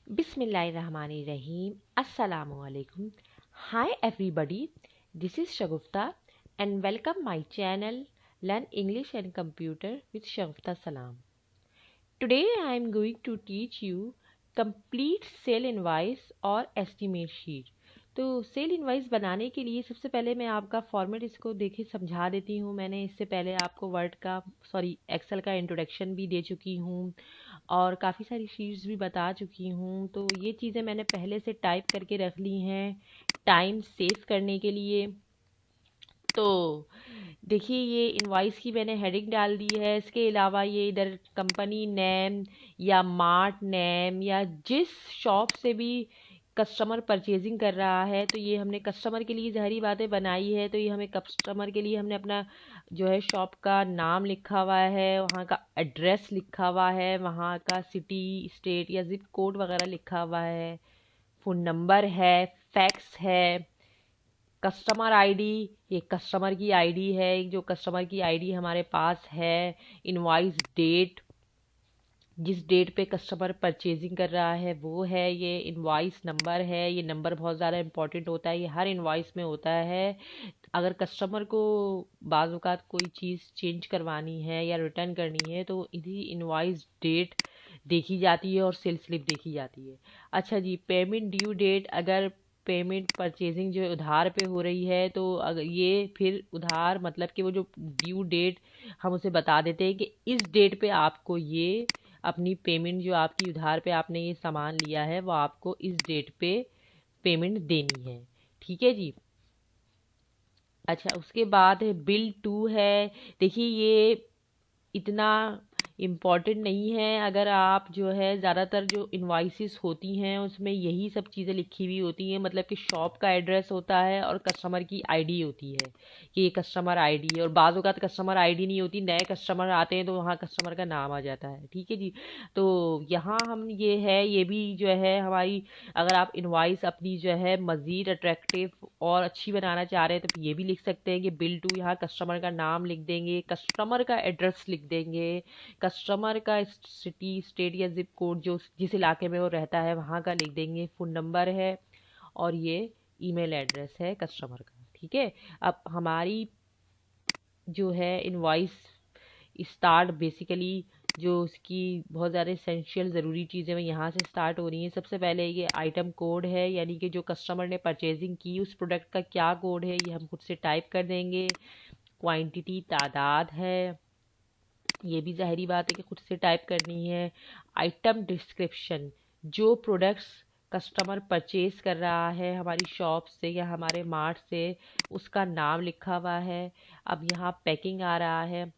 Bismillahirrahmanirrahim. Assalamualaikum. Hi everybody. This is Shagufta and welcome my channel Learn English and Computer with Shagufta Salam. Today I am going to teach you complete sale invoice और estimate sheet. तो cell invoice बनाने के लिए सबसे पहले मैं आपका format इसको देखे समझा देती हूँ। मैंने इससे पहले आपको एक्सेल का इंट्रोडक्शन भी दे चुकी हूँ और काफ़ी सारी शीट्स भी बता चुकी हूँ। तो ये चीज़ें मैंने पहले से टाइप करके रख ली हैं टाइम सेव करने के लिए। तो देखिए ये इनवाइस की मैंने हेडिंग डाल दी है। इसके अलावा ये इधर कंपनी नेम या मार्ट नेम या जिस शॉप से भी कस्टमर परचेजिंग कर रहा है तो ये हमने कस्टमर के लिए ज़ाहिरी बातें बनाई है। तो ये हमें कस्टमर के लिए हमने अपना जो है शॉप का नाम लिखा हुआ है, वहाँ का एड्रेस लिखा हुआ है, वहाँ का सिटी स्टेट या जिप कोड वगैरह लिखा हुआ है, फ़ोन नंबर है, फैक्स है, कस्टमर आईडी, ये कस्टमर की आईडी है जो कस्टमर की आईडी हमारे पास है, इनवॉइस डेट जिस डेट पे कस्टमर परचेजिंग कर रहा है वो है, ये इनवॉइस नंबर है। ये नंबर बहुत ज़्यादा इंपॉर्टेंट होता है, ये हर इनवॉइस में होता है। अगर कस्टमर को बाज़ औक़ात कोई चीज़ चेंज करवानी है या रिटर्न करनी है तो इसी इनवॉइस डेट देखी जाती है और सेल स्लिप देखी जाती है। अच्छा जी, पेमेंट ड्यू डेट, अगर पेमेंट परचेजिंग जो उधार पे हो रही है तो अगर ये फिर उधार मतलब कि वो जो ड्यू डेट हम उसे बता देते हैं कि इस डेट पे आपको ये अपनी पेमेंट जो आपकी उधार पे आपने ये सामान लिया है वो आपको इस डेट पे पेमेंट देनी है। ठीक है जी। अच्छा, उसके बाद है बिल टू है। देखिए ये इतना इम्पॉर्टेंट नहीं है। अगर आप जो है ज़्यादातर जो इनवाइसेस होती हैं उसमें यही सब चीज़ें लिखी हुई होती हैं, मतलब कि शॉप का एड्रेस होता है और कस्टमर की आईडी होती है कि ये कस्टमर आईडी है। और बाज़ औक़ात कस्टमर आईडी नहीं होती, नए कस्टमर आते हैं तो वहाँ कस्टमर का नाम आ जाता है। ठीक है जी। तो यहाँ हम ये है, ये भी जो है हमारी, अगर आप इनवाइस अपनी जो है मज़ीद अट्रैक्टिव और अच्छी बनाना चाह रहे हैं तो ये भी लिख सकते हैं कि बिल टू, यहाँ कस्टमर का नाम लिख देंगे, कस्टमर का एड्रेस लिख देंगे, कस्टमर का सिटी स्टेट या जिप कोड जो जिस इलाके में वो रहता है वहाँ का लिख देंगे, फ़ोन नंबर है और ये ईमेल एड्रेस है कस्टमर का। ठीक है। अब हमारी जो है इनवॉइस स्टार्ट बेसिकली जो उसकी बहुत ज़्यादा इसेंशियल ज़रूरी चीज़ें हैं यहाँ से स्टार्ट हो रही हैं। सबसे पहले ये आइटम कोड है, यानी कि जो कस्टमर ने परचेजिंग की उस प्रोडक्ट का क्या कोड है ये हम खुद से टाइप कर देंगे। क्वांटिटी तादाद है, ये भी ज़ाहिरी बात है कि खुद से टाइप करनी है। आइटम डिस्क्रिप्शन, जो प्रोडक्ट्स कस्टमर परचेज कर रहा है हमारी शॉप से या हमारे मार्ट से उसका नाम लिखा हुआ है। अब यहाँ पैकिंग आ रहा है।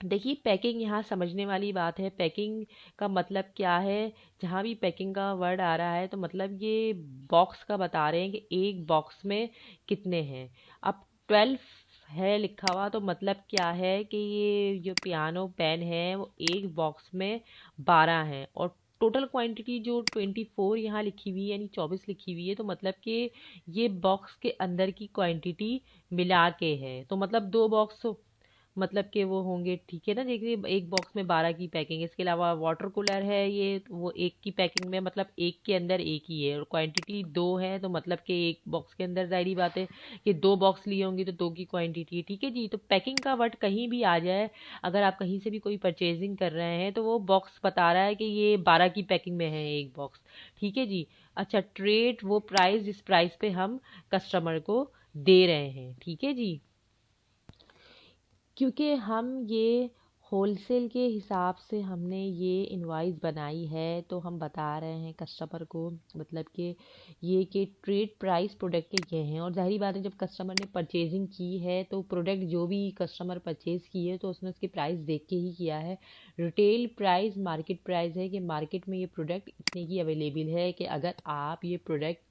देखिए पैकिंग यहाँ समझने वाली बात है। पैकिंग का मतलब क्या है, जहाँ भी पैकिंग का वर्ड आ रहा है तो मतलब ये बॉक्स का बता रहे हैं कि एक बॉक्स में कितने हैं। अब 12 है लिखा हुआ तो मतलब क्या है कि ये जो पियानो पेन है वो एक बॉक्स में 12 हैं और टोटल क्वांटिटी जो 24 यहाँ लिखी हुई है यानी 24 लिखी हुई है तो मतलब कि ये बॉक्स के अंदर की क्वांटिटी मिला के है। तो मतलब दो बॉक्स मतलब कि वो होंगे। ठीक है ना। देखिए एक बॉक्स में 12 की पैकिंग। इसके अलावा वाटर कूलर है, ये वो एक की पैकिंग में मतलब एक के अंदर एक ही है और क्वांटिटी दो है तो मतलब कि एक बॉक्स के अंदर ज़ाहिरी बात है कि दो बॉक्स लिए होंगे तो दो की क्वांटिटी है। ठीक है जी। तो पैकिंग का वर्ड कहीं भी आ जाए, अगर आप कहीं से भी कोई परचेजिंग कर रहे हैं तो वो बॉक्स बता रहा है कि ये 12 की पैकिंग में है एक बॉक्स। ठीक है जी। अच्छा, ट्रेड वो प्राइस जिस प्राइस पे हम कस्टमर को दे रहे हैं। ठीक है जी। क्योंकि हम ये होलसेल के हिसाब से हमने ये इनवाइस बनाई है तो हम बता रहे हैं कस्टमर को, मतलब कि ये कि ट्रेड प्राइस प्रोडक्ट के ये हैं। और ज़ाहिरी बात है जब कस्टमर ने परचेजिंग की है तो प्रोडक्ट जो भी कस्टमर परचेज़ की है तो उसने उसकी प्राइस देख के ही किया है। रिटेल प्राइस मार्केट प्राइस है कि मार्केट में ये प्रोडक्ट इतने की अवेलेबल है कि अगर आप ये प्रोडक्ट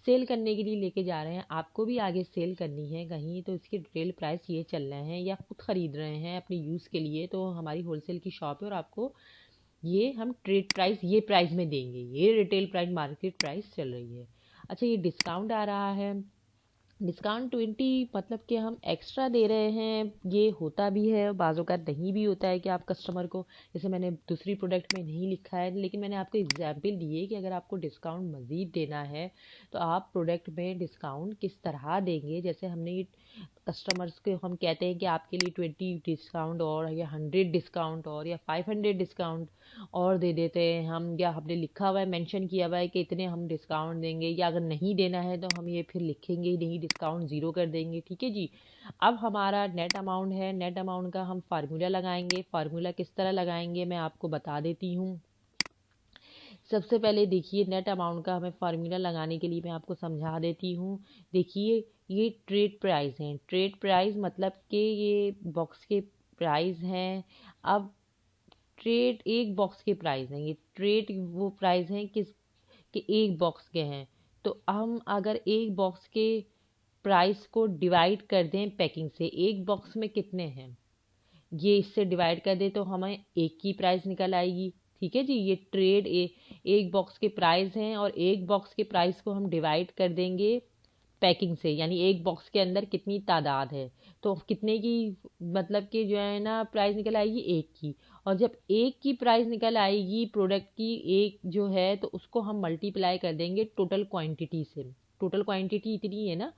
सेल करने के लिए लेके जा रहे हैं, आपको भी आगे सेल करनी है कहीं, तो इसके रिटेल प्राइस ये चल रहे हैं या खुद ख़रीद रहे हैं अपने यूज़ के लिए तो हमारी होलसेल की शॉप है और आपको ये हम ट्रेड प्राइस ये प्राइस में देंगे, ये रिटेल प्राइस मार्केट प्राइस चल रही है। अच्छा, ये डिस्काउंट आ रहा है डिस्काउंट 20 मतलब कि हम एक्स्ट्रा दे रहे हैं, ये होता भी है बाज़ों का नहीं भी होता है कि आप कस्टमर को, जैसे मैंने दूसरी प्रोडक्ट में नहीं लिखा है लेकिन मैंने आपको एग्जाम्पल दिए कि अगर आपको डिस्काउंट मज़ीद देना है तो आप प्रोडक्ट में डिस्काउंट किस तरह देंगे। जैसे हमने ये कस्टमर्स को हम कहते हैं कि आपके लिए 20 डिस्काउंट और या 100 डिस्काउंट और या 500 डिस्काउंट और दे देते हैं हम, या हमने लिखा हुआ है, मेंशन किया हुआ है कि इतने हम डिस्काउंट देंगे, या अगर नहीं देना है तो हम ये फिर लिखेंगे ही नहीं, डिस्काउंट ज़ीरो कर देंगे। ठीक है जी। अब हमारा नेट अमाउंट है, नेट अमाउंट का हम फार्मूला लगाएंगे। फार्मूला किस तरह लगाएंगे मैं आपको बता देती हूँ। सबसे पहले देखिए नेट अमाउंट का हमें फार्मूला लगाने के लिए मैं आपको समझा देती हूँ। देखिए ये ट्रेड प्राइस हैं, ट्रेड प्राइस मतलब कि ये बॉक्स के प्राइस हैं। अब ट्रेड एक बॉक्स के प्राइस हैं, ये ट्रेड वो प्राइस हैं किस के एक बॉक्स के हैं। तो हम अगर एक बॉक्स के प्राइस को डिवाइड कर दें पैकिंग से, एक बॉक्स में कितने हैं ये इससे डिवाइड कर दे तो हमें एक की प्राइस निकल आएगी। ठीक है जी। ये ट्रेड एक बॉक्स के प्राइस हैं और एक बॉक्स के प्राइस को हम डिवाइड कर देंगे पैकिंग से, यानी एक बॉक्स के अंदर कितनी तादाद है तो कितने की मतलब कि जो है ना प्राइस निकल आएगी एक की। और जब एक की प्राइस निकल आएगी प्रोडक्ट की एक जो है तो उसको हम मल्टीप्लाई कर देंगे टोटल क्वांटिटी से। टोटल क्वांटिटी इतनी है ना,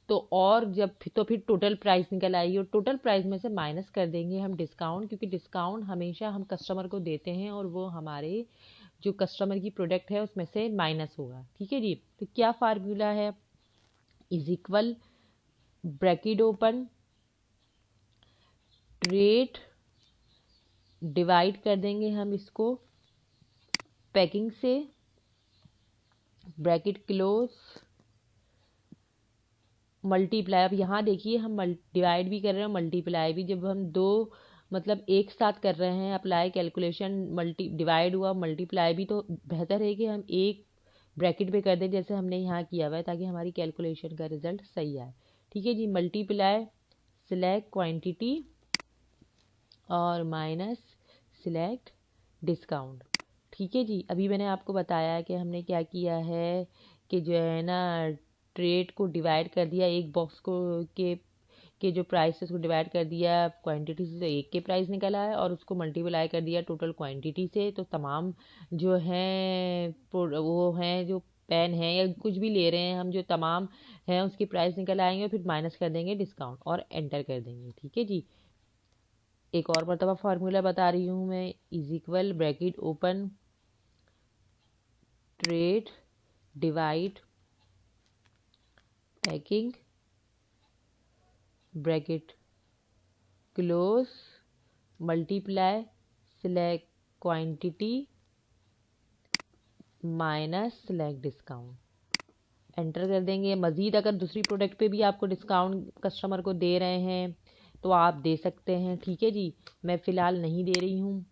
तो और जब तो फिर टोटल प्राइस निकल आएगी और टोटल प्राइस में से माइनस कर देंगे हम डिस्काउंट, क्योंकि डिस्काउंट हमेशा हम कस्टमर को देते हैं और वो हमारे जो कस्टमर की प्रोडक्ट है उसमें से माइनस होगा। ठीक है जी। तो क्या फार्मूला है, is equal bracket open trade, divide कर देंगे हम इसको पैकिंग से, ब्रैकेट क्लोज, मल्टीप्लाई। अब यहाँ देखिए हम डिवाइड भी कर रहे हैं मल्टीप्लाई भी, जब हम दो मतलब एक साथ कर रहे हैं अप्लाई कैलकुलेशन, मल्टी डिवाइड हुआ मल्टीप्लाई भी, तो बेहतर है कि हम एक ब्रैकेट पे कर दें जैसे हमने यहाँ किया हुआ है ताकि हमारी कैलकुलेशन का रिजल्ट सही आए। ठीक है जी। मल्टीप्लाई सिलेक्ट क्वांटिटी और माइनस सिलेक्ट डिस्काउंट। ठीक है जी। अभी मैंने आपको बताया कि हमने क्या किया है कि जो है ना ट्रेड को डिवाइड कर दिया, एक बॉक्स को के जो प्राइस है उसको डिवाइड कर दिया क्वांटिटी से, तो एक के प्राइस निकला है और उसको मल्टीप्लाई कर दिया टोटल क्वांटिटी से। तो तमाम जो हैं वो हैं जो पेन है या कुछ भी ले रहे हैं हम, जो तमाम हैं उसकी प्राइस निकल आएंगे और फिर माइनस कर देंगे डिस्काउंट और एंटर कर देंगे। ठीक है जी। एक और मरतबा फार्मूला बता रही हूँ मैं, is equal bracket open trade divide packing bracket close multiply select quantity minus select discount, enter कर देंगे। मज़ीद अगर दूसरी प्रोडक्ट पे भी आपको डिस्काउंट कस्टमर को दे रहे हैं तो आप दे सकते हैं। ठीक है जी। मैं फ़िलहाल नहीं दे रही हूँ।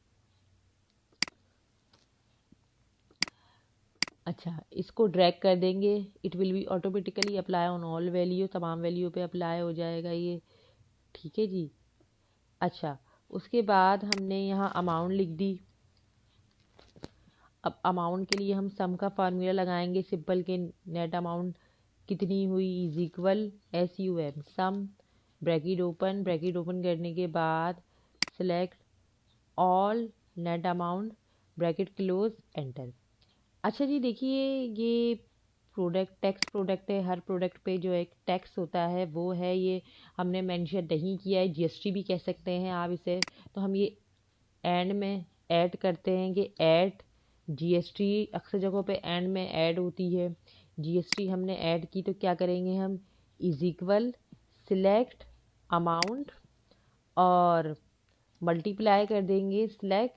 अच्छा, इसको ड्रैग कर देंगे, it will be automatically apply on all value, तमाम वैल्यू पे अप्लाई हो जाएगा ये। ठीक है जी। अच्छा, उसके बाद हमने यहाँ अमाउंट लिख दी। अब अमाउंट के लिए हम सम का फार्मूला लगाएंगे सिंपल के, नेट अमाउंट कितनी हुई is equal SUM some bracket open करने के बाद select all net amount bracket close enter. अच्छा जी। देखिए ये प्रोडक्ट टैक्स प्रोडक्ट है, हर प्रोडक्ट पे जो एक टैक्स होता है वो है, ये हमने मेंशन नहीं किया है, GST भी कह सकते हैं आप इसे। तो हम ये एंड में ऐड करते हैं कि ऐड GST, अक्सर जगहों पे एंड में ऐड होती है, GST हमने ऐड की तो क्या करेंगे हम, इज इक्वल सिलेक्ट अमाउंट और मल्टीप्लाई कर देंगे सिलेक्ट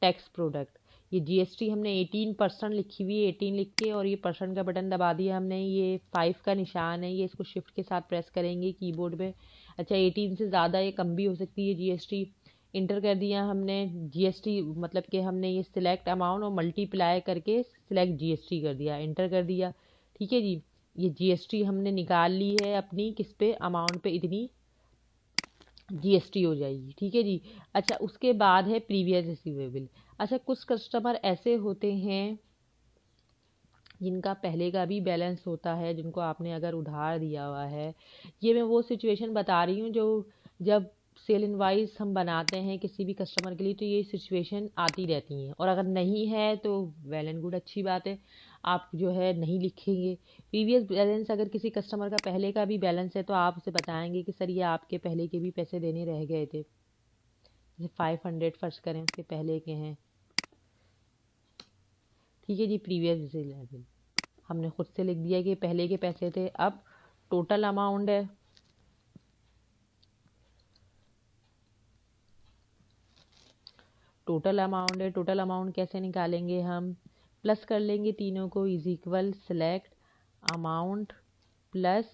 टैक्स प्रोडक्ट। ये GST हमने 18% लिखी हुई है, 18 लिख के और ये परसेंट का बटन दबा दिया हमने, ये 5 का निशान है, ये इसको शिफ्ट के साथ प्रेस करेंगे कीबोर्ड पे। अच्छा, 18 से ज़्यादा ये कम भी हो सकती है GST। इंटर कर दिया हमने GST, मतलब कि हमने ये सिलेक्ट अमाउंट और मल्टीप्लाई करके सिलेक्ट GST कर दिया, इंटर कर दिया। ठीक है जी। ये GST हमने निकाल ली है अपनी किस पे, अमाउंट पे इतनी GST हो जाएगी। ठीक है जी। अच्छा, उसके बाद है प्रीवियस रिसीवेबल। अच्छा, कुछ कस्टमर ऐसे होते हैं जिनका पहले का भी बैलेंस होता है, जिनको आपने अगर उधार दिया हुआ है। ये मैं वो सिचुएशन बता रही हूँ जो जब सेल इनवाइस हम बनाते हैं किसी भी कस्टमर के लिए, तो ये सिचुएशन आती रहती हैं। और अगर नहीं है तो वेल एंड गुड, अच्छी बात है, आप जो है नहीं लिखेंगे। प्रीवियस बैलेंस अगर किसी कस्टमर का पहले का भी बैलेंस है तो आप उसे बताएंगे कि सर ये आपके पहले के भी पैसे देने रह गए थे, जैसे 500 फर्ज करें उसके पहले के हैं, ठीक है जी। प्रीवियस लेवल हमने खुद से लिख दिया कि पहले के पैसे थे, अब टोटल अमाउंट है, टोटल अमाउंट कैसे निकालेंगे हम, प्लस कर लेंगे तीनों को, is equal select amount plus,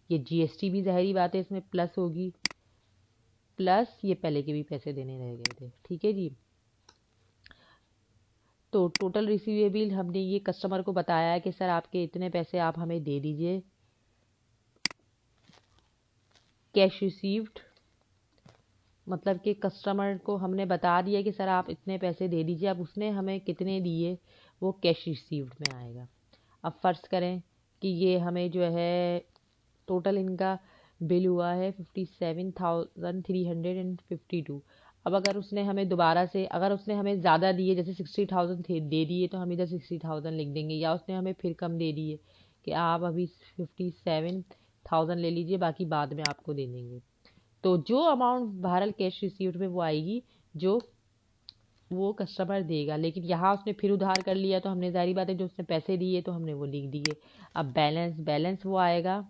ये जीएसटी भी ज़ाहिरी बात है इसमें प्लस होगी, प्लस ये पहले के भी पैसे देने रह गए थे, ठीक है जी। तो टोटल रिसीवेबल हमने ये कस्टमर को बताया है कि सर आपके इतने पैसे आप हमें दे दीजिए। कैश रिसीव्ड मतलब कि कस्टमर को हमने बता दिया कि सर आप इतने पैसे दे दीजिए, अब उसने हमें कितने दिए वो कैश रिसीव्ड में आएगा। अब फ़र्ज़ करें कि ये हमें जो है टोटल इनका बिल हुआ है 57,352। अब अगर उसने हमें दोबारा से, अगर उसने हमें ज़्यादा दिए, जैसे 60,000 दे दिए तो हम इधर 60,000 लिख देंगे, या उसने हमें फिर कम दे दिए कि आप अभी 57,000 ले लीजिए, बाकी बाद में आपको दे देंगे। तो जो अमाउंट बहरहाल कैश रिसीव्ड में वो आएगी जो वो कस्टमर देगा। लेकिन यहाँ उसने फिर उधार कर लिया तो हमने ज़ाहिर बात है जो उसने पैसे दिए तो हमने वो लिख दिए। अब बैलेंस वो आएगा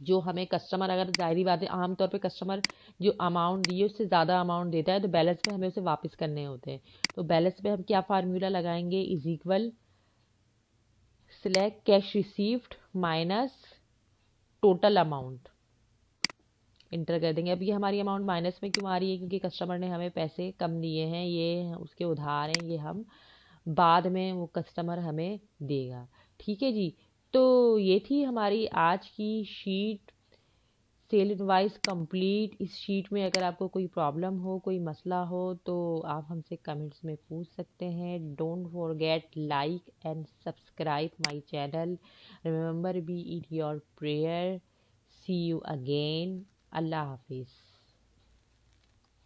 जो हमें कस्टमर, अगर ज़ाहिरी बात है आमतौर पे कस्टमर जो अमाउंट दिए उससे ज़्यादा अमाउंट देता है तो बैलेंस में हमें उसे वापस करने होते हैं। तो बैलेंस में हम क्या फार्मूला लगाएंगे, is equal select cash received minus total amount, inter कर देंगे। अब ये हमारी अमाउंट माइनस में क्यों आ रही है, क्योंकि कस्टमर ने हमें पैसे कम दिए हैं, ये उसके उधार हैं, ये हम बाद में वो कस्टमर हमें देगा, ठीक है जी। तो ये थी हमारी आज की शीट सेल इनवाइस कंप्लीट। इस शीट में अगर आपको कोई प्रॉब्लम हो, कोई मसला हो तो आप हमसे कमेंट्स में पूछ सकते हैं। Don't forget like and subscribe my channel, remember be in your prayer. See you again, अल्लाह हाफिज़।